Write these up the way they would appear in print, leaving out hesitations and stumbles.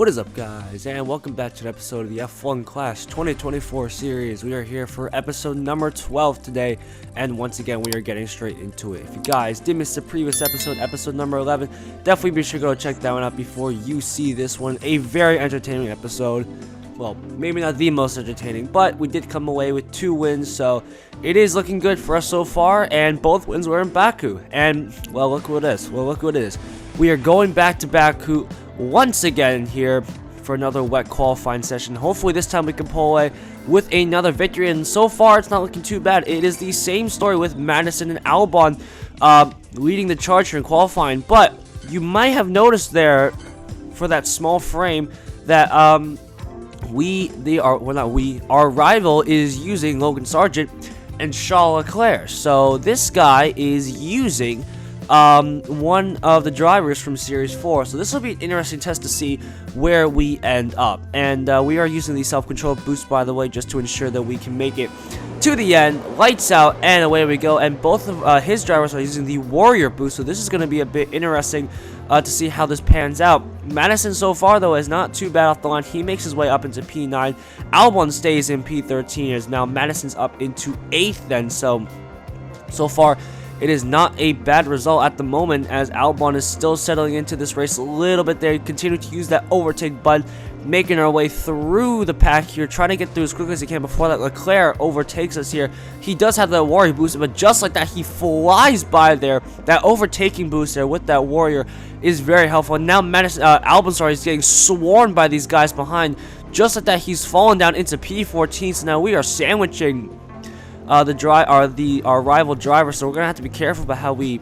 What is up, guys, and welcome back to an episode of the F1 Clash 2024 series. We are here for episode number 12 today, and once again, we are getting straight into it. If you guys did miss the previous episode, episode number 11, definitely be sure to go check that one out before you see this one. A very entertaining episode. Well, maybe not the most entertaining, but we did come away with 2 wins, so it is looking good for us so far, and both wins were in Baku. And, well, look what it is. We are going back to Baku once again here for another wet qualifying session. Hopefully this time we can pull away with another victory, and so far it's not looking too bad. It is the same story with Madison and Albon leading the charge here in qualifying, but you might have noticed there for that small frame that our rival is using Logan Sargent and Charles Leclerc. So this guy is using one of the drivers from Series 4. So this will be an interesting test to see where we end up. And we are using the self-control boost, by the way, just to ensure that we can make it to the end. Lights out, and away we go. And both of his drivers are using the Warrior boost, so this is going to be a bit interesting to see how this pans out. Madison so far, though, is not too bad off the line. He makes his way up into P9. Albon stays in P13, as now Madison's up into 8th then. So far, it is not a bad result at the moment, as Albon is still settling into this race a little bit there. Continue to use that overtake button, making our way through the pack here, trying to get through as quickly as he can before that Leclerc overtakes us here. He does have that Warrior boost, but just like that, he flies by there. That overtaking boost there with that Warrior is very helpful. And now Albon is getting swarmed by these guys behind. Just like that, he's fallen down into P14, so now we are sandwiching our rival driver, so we're gonna have to be careful about how we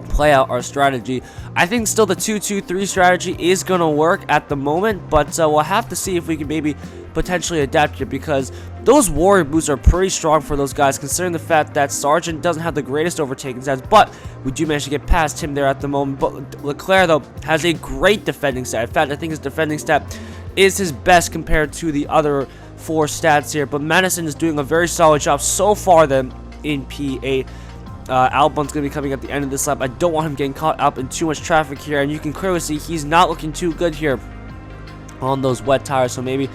play out our strategy. I think still the 2-2-3 strategy is gonna work at the moment, but we'll have to see if we can maybe potentially adapt here, because those Warrior boosts are pretty strong for those guys, considering the fact that Sargent doesn't have the greatest overtaking stats, but we do manage to get past him there at the moment. But Leclerc, though, has a great defending stat. In fact, I think his defending stat is his best compared to the other 4 stats here, but Madison is doing a very solid job so far then in P8. Albon's going to be coming at the end of this lap. I don't want him getting caught up in too much traffic here, and you can clearly see he's not looking too good here on those wet tires, so maybe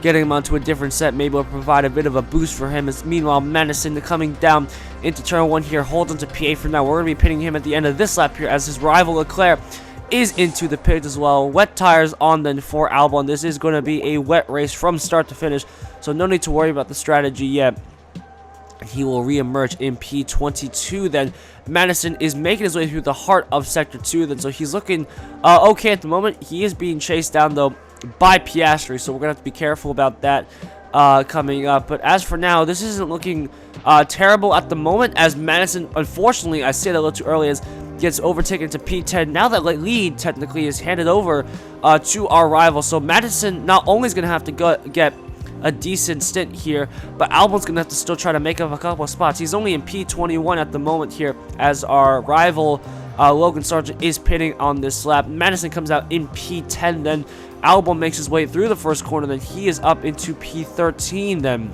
getting him onto a different set maybe will provide a bit of a boost for him. As meanwhile, Madison coming down into turn 1 here holds onto P8 for now. We're going to be pitting him at the end of this lap here, as his rival Leclerc is into the pits as well. Wet tires on then for Albon. This is going to be a wet race from start to finish, so no need to worry about the strategy yet. He will re-emerge in P22 then. Madison is making his way through the heart of Sector 2 then, so he's looking okay at the moment. He is being chased down, though, by Piastri, so we're going to have to be careful about that coming up. But as for now, this isn't looking terrible at the moment, as Madison, unfortunately, I say that a little too early, gets overtaken to P10. Now that lead technically is handed over to our rival, so Madison not only is going to have to get a decent stint here, but Albon's going to have to still try to make up a couple of spots. He's only in P21 at the moment here, as our rival Logan Sargent is pitting on this lap. Madison comes out in P10 then. Albon makes his way through the first corner, then he is up into P13 then.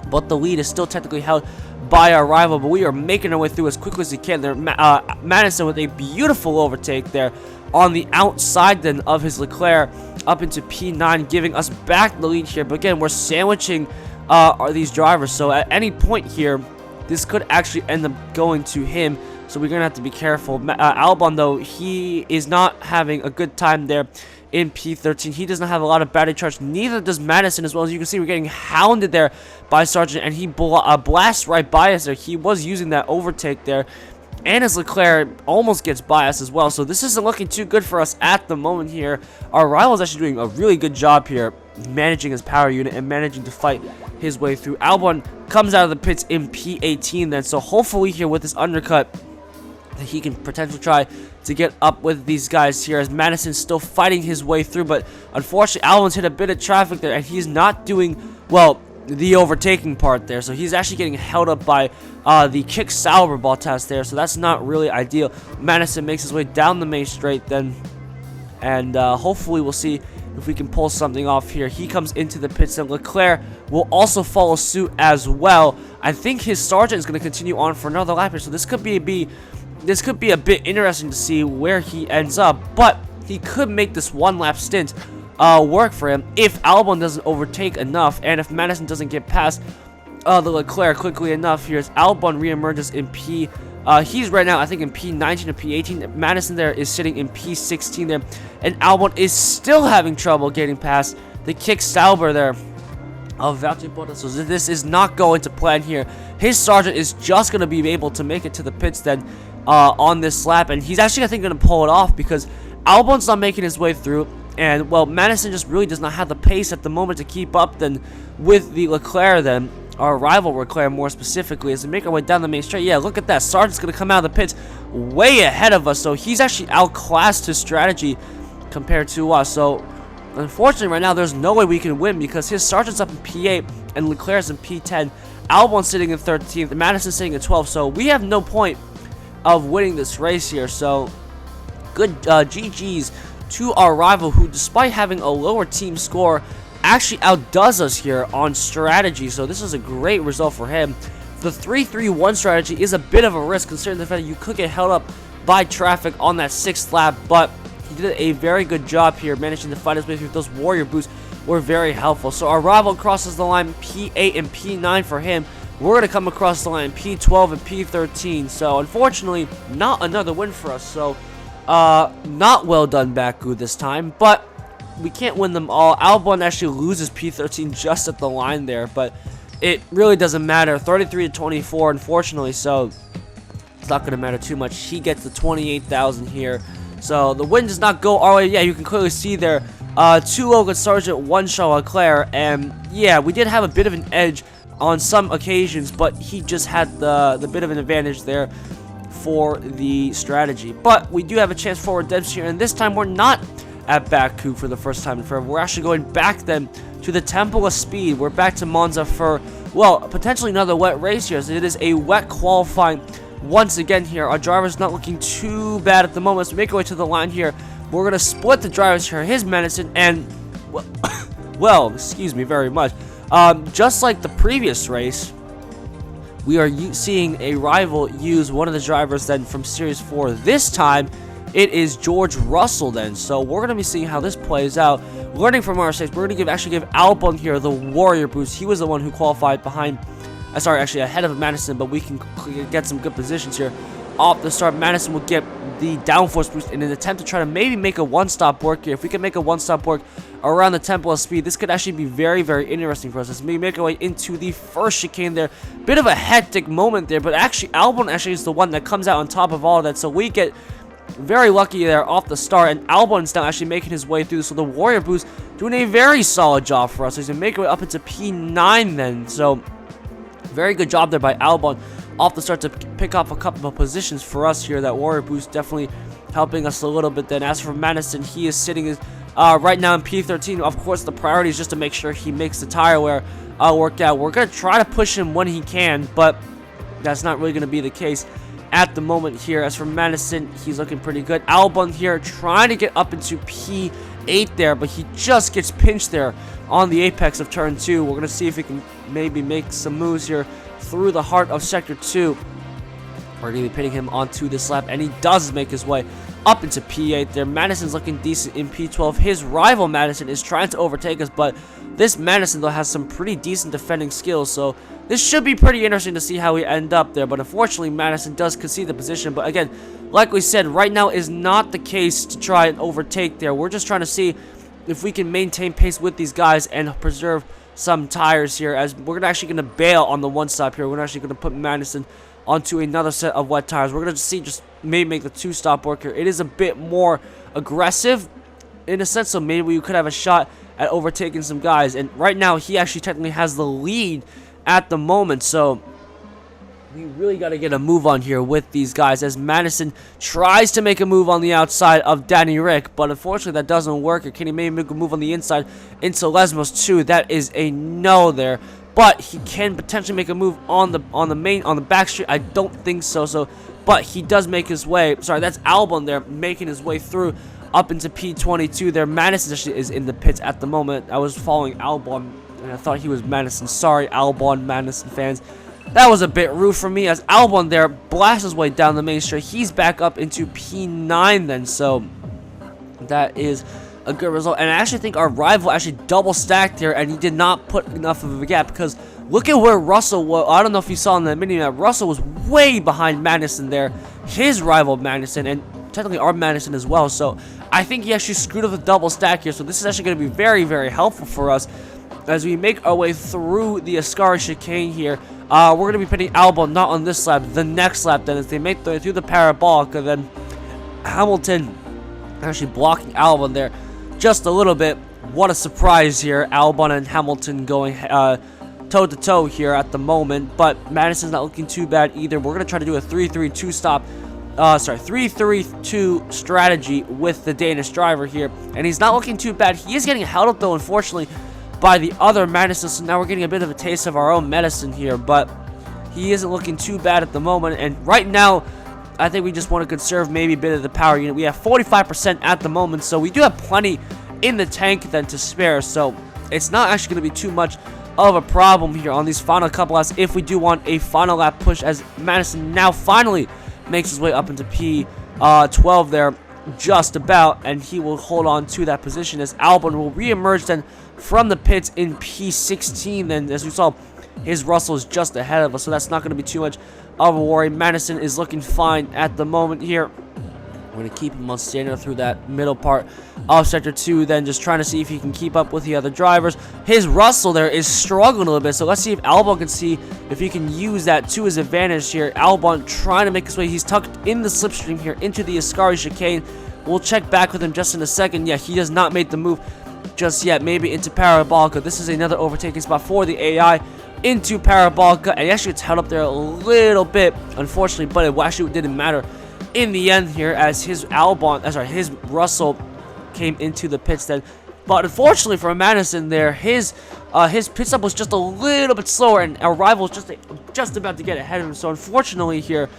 But the lead is still technically held by our rival, but we are making our way through as quickly as we can there. Madison with a beautiful overtake there on the outside then of his Leclerc up into P9, giving us back the lead here. But again, we're sandwiching these drivers, so at any point here, this could actually end up going to him, so we're gonna have to be careful. Albon, though, he is not having a good time there in P13. He does not have a lot of battery charge. Neither does Madison as well. As you can see, we're getting hounded there by Sargent, and he blasts right by us there. He was using that overtake there, and his Leclerc almost gets by us as well. So this isn't looking too good for us at the moment here. Our rival is actually doing a really good job here, managing his power unit and managing to fight his way through. Albon comes out of the pits in P18 then, so hopefully here with this undercut, that he can potentially try to get up with these guys here, as Madison's still fighting his way through. But unfortunately, Albon's hit a bit of traffic there, and he's not doing, well, the overtaking part there. So he's actually getting held up by the kick Sauber Bottas there, so that's not really ideal. Madison makes his way down the main straight then, and hopefully we'll see if we can pull something off here. He comes into the pits, and Leclerc will also follow suit as well. I think his Sargent is going to continue on for another lap here, so this could be a bit interesting to see where he ends up, but he could make this one lap stint work for him if Albon doesn't overtake enough, and if Madison doesn't get past the Leclerc quickly enough. Here as Albon reemerges in P. He's right now, I think, in P19 or P18. Madison there is sitting in P16 there, and Albon is still having trouble getting past the kick Sauber there of Valtteri Bottas. So this is not going to plan here. His sergeant is just going to be able to make it to the pits then on this lap, and he's actually, I think, going to pull it off because Albon's not making his way through, and, well, Madison just really does not have the pace at the moment to keep up then with the Leclerc then, our rival Leclerc more specifically, as we make our way down the main straight. Yeah, look at that. Sargent's going to come out of the pits way ahead of us, so he's actually outclassed his strategy compared to us. So, unfortunately, right now, there's no way we can win because his Sargent's up in P8 and Leclerc's in P10. Albon's sitting in 13th, and Madison's sitting in 12th, so we have no point of winning this race here. So, good GG's to our rival, who, despite having a lower team score, actually outdoes us here on strategy. So this is a great result for him. The 3-3-1 strategy is a bit of a risk considering the fact that you could get held up by traffic on that 6th lap, but he did a very good job here managing to fight his way through. Those warrior boosts were very helpful. So our rival crosses the line P8 and P9 for him. We're going to come across the line P12 and P13. So unfortunately, not another win for us. So not well done, Baku, this time, but we can't win them all. Albon actually loses P13 just at the line there, but it really doesn't matter. 33-24, unfortunately, so it's not going to matter too much. He gets the 28,000 here. So the win does not go our way. Yeah, you can clearly see there, 2 Logan Sargent, 1 Charles Leclerc, and yeah, we did have a bit of an edge on some occasions, but he just had the bit of an advantage there for the strategy. But we do have a chance for redemption here, and this time we're not at Baku for the first time in forever. We're actually going back then to the Temple of Speed. We're back to Monza for, well, potentially another wet race here. So it is a wet qualifying once again here. Our driver's not looking too bad at the moment, so we make our way to the line here. We're going to split the drivers here. His Madison, and, well, excuse me very much. Just like the previous race, we are seeing a rival use one of the drivers then from Series 4. This time, it is George Russell then. So we're going to be seeing how this plays out. Learning from our mistakes, we're going to actually give Albon here the warrior boost. He was the one who qualified behind, actually ahead of Madison, but we can get some good positions here. Off the start, Madison will get the downforce boost in an attempt to try to maybe make a one-stop work here. If we can make a one-stop work around the Temple of Speed, this could actually be very, very interesting for us. As we make our way into the first chicane there. Bit of a hectic moment there, but actually Albon actually is the one that comes out on top of all of that. So we get very lucky there off the start, and Albon's now actually making his way through. So the warrior boost doing a very solid job for us. So he's going to make our way up into P9 then. So very good job there by Albon off the start to pick up a couple of positions for us here. That warrior boost definitely helping us a little bit then. As for Madison, he is sitting right now in P13. Of course, the priority is just to make sure he makes the tire wear work out. We're going to try to push him when he can, but that's not really going to be the case at the moment here. As for Madison, he's looking pretty good. Albon here trying to get up into P8 there, but he just gets pinched there on the apex of turn 2. We're going to see if he can maybe make some moves here through the heart of sector 2. We're going to be pitting him onto this lap, and he does make his way up into P8 there. Madison's looking decent in P12. His rival Madison is trying to overtake us, but this Madison, though, has some pretty decent defending skills, so this should be pretty interesting to see how we end up there. But unfortunately, Madison does concede the position. But again, like we said, right now is not the case to try and overtake there. We're just trying to see if we can maintain pace with these guys and preserve some tires here, as we're actually going to bail on the one stop here. We're actually going to put Madison onto another set of wet tires. We're going to see just maybe make the 2-stop work here. It is a bit more aggressive in a sense, so maybe we could have a shot at overtaking some guys. And right now, he actually technically has the lead at the moment, so we really got to get a move on here with these guys, as Madison tries to make a move on the outside of Danny Rick, but unfortunately that doesn't work. Or can he maybe make a move on the inside into Lesmos too? That is a no there, but he can potentially make a move on the back street. I don't think so. But he does make his way. Sorry, that's Albon there making his way through up into P22 there. Madison actually is in the pits at the moment. I was following Albon, and I thought he was Madison. Sorry, Albon, Madison fans. That was a bit rude for me, as Albon there blasts his way down the main straight. He's back up into P9 then, so that is a good result. And I actually think our rival actually double stacked here, and he did not put enough of a gap, because look at where Russell was. I don't know if you saw in the mini-map, Russell was way behind Madison there, his rival Madison, and technically our Madison as well. So I think he actually screwed up the double stack here. So this is actually going to be very, very helpful for us as we make our way through the Ascari chicane here. We're going to be pitting Albon not on this lap, the next lap then, as they make their way through the parabolic, and then Hamilton actually blocking Albon there just a little bit. What a surprise here, Albon and Hamilton going toe-to-toe here at the moment, but Madison's not looking too bad either. We're going to try to do a 3-3-2 stop. 3-3-2 strategy with the Danish driver here, and he's not looking too bad. He is getting held up though, unfortunately, by the other Madison, so now we're getting a bit of a taste of our own medicine here, but he isn't looking too bad at the moment. And right now, I think we just want to conserve maybe a bit of the power unit. We have 45% at the moment, so we do have plenty in the tank then to spare, so it's not actually going to be too much of a problem here on these final couple laps if we do want a final lap push, as Madison now finally makes his way up into P12 there, just about, and he will hold on to that position as Albon will re-emerge then from the pits in P16. Then, as we saw, his Russell is just ahead of us, so that's not going to be too much of a worry. Madison is looking fine at the moment here. We're going to keep him on standard through that middle part of Sector 2, then just trying to see if he can keep up with the other drivers. His Russell there is struggling a little bit, so let's see if Albon can see if he can use that to his advantage here. Albon trying to make his way. He's tucked in the slipstream here into the Ascari chicane. We'll check back with him just in a second. Yeah, he does not make the move just yet. Maybe into Parabolica. This is another overtaking spot for the AI into Parabolica, and he actually gets held up there a little bit, unfortunately, but it actually didn't matter in the end here, as his his Russell came into the pits then. But unfortunately for Madison there, his pit stop was just a little bit slower, and our rival was just about to get ahead of him. So unfortunately here,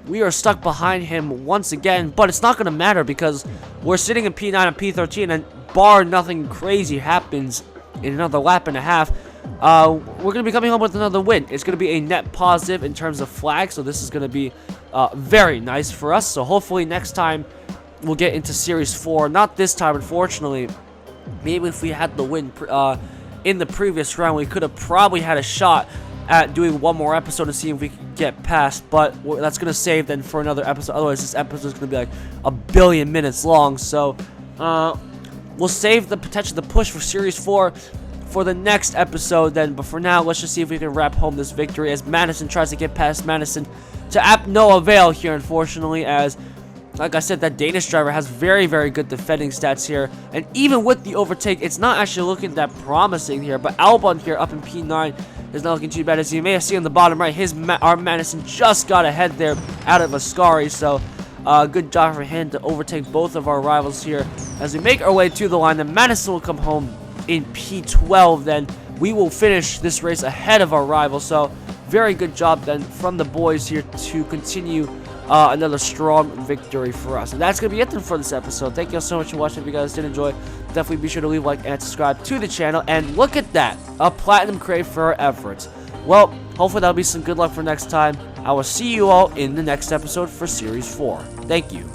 we are stuck behind him once again, but it's not going to matter because we're sitting in P9 and P13, and bar nothing crazy happens in another lap and a half, we're going to be coming home with another win. It's going to be a net positive in terms of flag, so this is going to be very nice for us. So hopefully next time we'll get into Series 4. Not this time, unfortunately. Maybe if we had the win in the previous round, we could have probably had a shot at doing one more episode to see if we could get past, but that's going to save then for another episode. Otherwise, this episode is going to be like a billion minutes long. So we'll save the potential to push for Series 4 for the next episode then. But for now, let's just see if we can wrap home this victory as Madison tries to get past Madison to no avail here, unfortunately, as, like I said, that Danish driver has very, very good defending stats here. And even with the overtake, it's not actually looking that promising here. But Albon here up in P9 is not looking too bad. As you may have seen on the bottom right, our Madison just got ahead there out of Ascari. So good job for him to overtake both of our rivals here. As we make our way to the line, then Madison will come home in P12. Then we will finish this race ahead of our rival. So very good job then from the boys here to continue another strong victory for us. And that's going to be it then for this episode. Thank you all so much for watching. If you guys did enjoy, definitely be sure to leave a like and subscribe to the channel. And look at that, a platinum crate for our efforts. Well, hopefully that'll be some good luck for next time. I will see you all in the next episode for Series 4. Thank you.